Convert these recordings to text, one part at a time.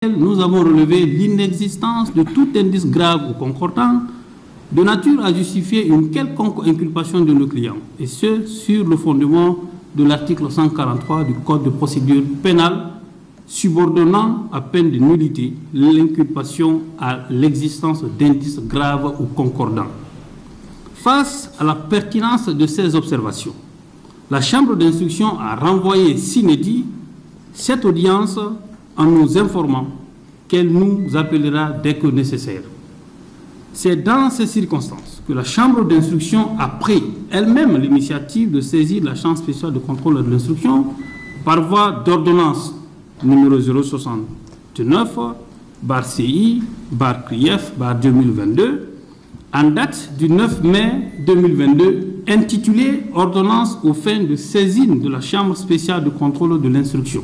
nous avons relevé l'inexistence de tout indice grave ou concordant de nature à justifier une quelconque inculpation de nos clients, et ce, sur le fondement de l'article 143 du Code de procédure pénale, subordonnant à peine de nullité l'inculpation à l'existence d'indices graves ou concordants. Face à la pertinence de ces observations, la Chambre d'instruction a renvoyé sine die cette audience en nous informant qu'elle nous appellera dès que nécessaire. C'est dans ces circonstances que la Chambre d'instruction a pris elle-même l'initiative de saisir la Chambre spéciale de contrôle de l'instruction par voie d'ordonnance numéro 069/CI/CRIEF/2022 en date du 9 mai 2022 intitulée « Ordonnance aux fins de saisine de la Chambre spéciale de contrôle de l'instruction »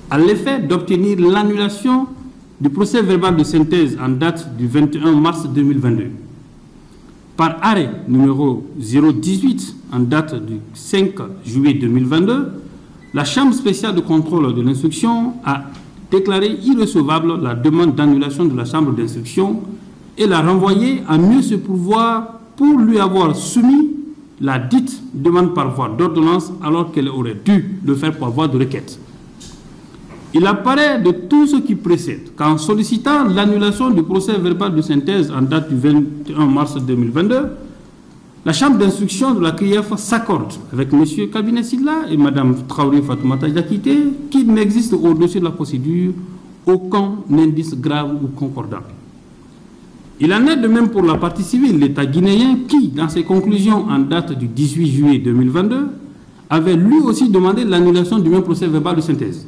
à l'effet d'obtenir l'annulation du procès verbal de synthèse en date du 21 mars 2022. Par arrêt numéro 018 en date du 5 juillet 2022, la Chambre spéciale de contrôle de l'instruction a déclaré irrecevable la demande d'annulation de la Chambre d'instruction et l'a renvoyée à mieux se pourvoir pour lui avoir soumis la dite demande par voie d'ordonnance alors qu'elle aurait dû le faire par voie de requête. Il apparaît de tout ce qui précède qu'en sollicitant l'annulation du procès verbal de synthèse en date du 21 mars 2022, la Chambre d'instruction de la CRIEF s'accorde avec M. Kabinet Sylla et Mme Traoré Fatoumata Diakité qu'il n'existe au dossier de la procédure aucun indice grave ou concordant. Il en est de même pour la partie civile, l'État guinéen, qui, dans ses conclusions en date du 18 juillet 2022, avait lui aussi demandé l'annulation du même procès verbal de synthèse.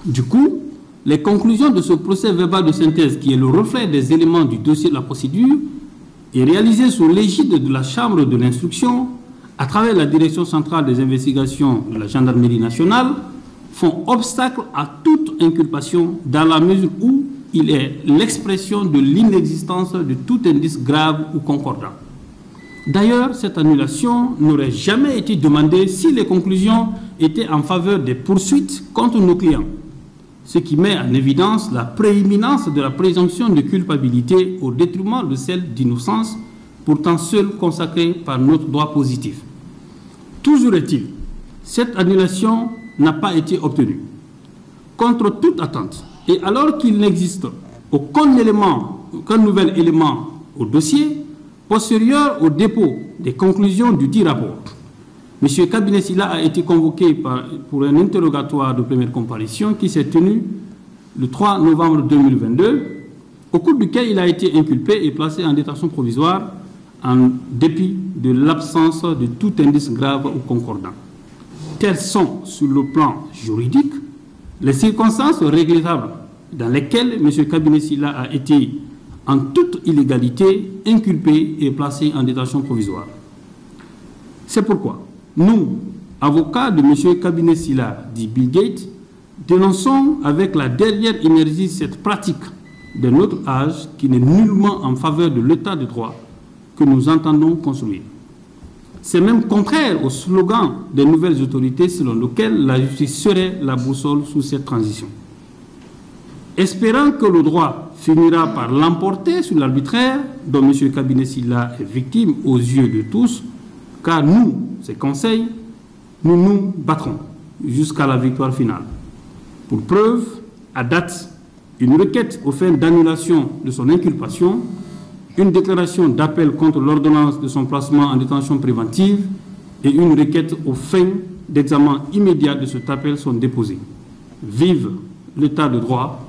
Du coup, les conclusions de ce procès verbal de synthèse, qui est le reflet des éléments du dossier de la procédure, est réalisé sous l'égide de la Chambre de l'instruction, à travers la Direction centrale des investigations de la Gendarmerie nationale, font obstacle à toute inculpation dans la mesure où il est l'expression de l'inexistence de tout indice grave ou concordant. D'ailleurs, cette annulation n'aurait jamais été demandée si les conclusions étaient en faveur des poursuites contre nos clients, ce qui met en évidence la prééminence de la présomption de culpabilité au détriment de celle d'innocence, pourtant seule consacrée par notre droit positif. Toujours est-il, cette annulation n'a pas été obtenue. Contre toute attente, et alors qu'il n'existe aucun nouvel élément au dossier, postérieur au dépôt des conclusions du dit rapport, M. Kabinet Sylla a été convoqué pour un interrogatoire de première comparution qui s'est tenu le 3 novembre 2022, au cours duquel il a été inculpé et placé en détention provisoire en dépit de l'absence de tout indice grave ou concordant. Telles sont, sur le plan juridique, les circonstances regrettables dans lesquelles M. Kabinet Sylla a été, en toute illégalité, inculpé et placé en détention provisoire. C'est pourquoi nous, avocats de M. Kabinet Sylla, dit Bill Gates, dénonçons avec la dernière énergie cette pratique de notre âge qui n'est nullement en faveur de l'état de droit que nous entendons construire. C'est même contraire au slogan des nouvelles autorités selon lequel la justice serait la boussole sous cette transition. Espérant que le droit finira par l'emporter sur l'arbitraire dont M. Kabinet Sylla est victime aux yeux de tous, car nous, ses conseils, nous nous battrons jusqu'à la victoire finale. Pour preuve, à date, une requête aux fins d'annulation de son inculpation, une déclaration d'appel contre l'ordonnance de son placement en détention préventive et une requête aux fins d'examen immédiat de cet appel sont déposées. Vive l'état de droit,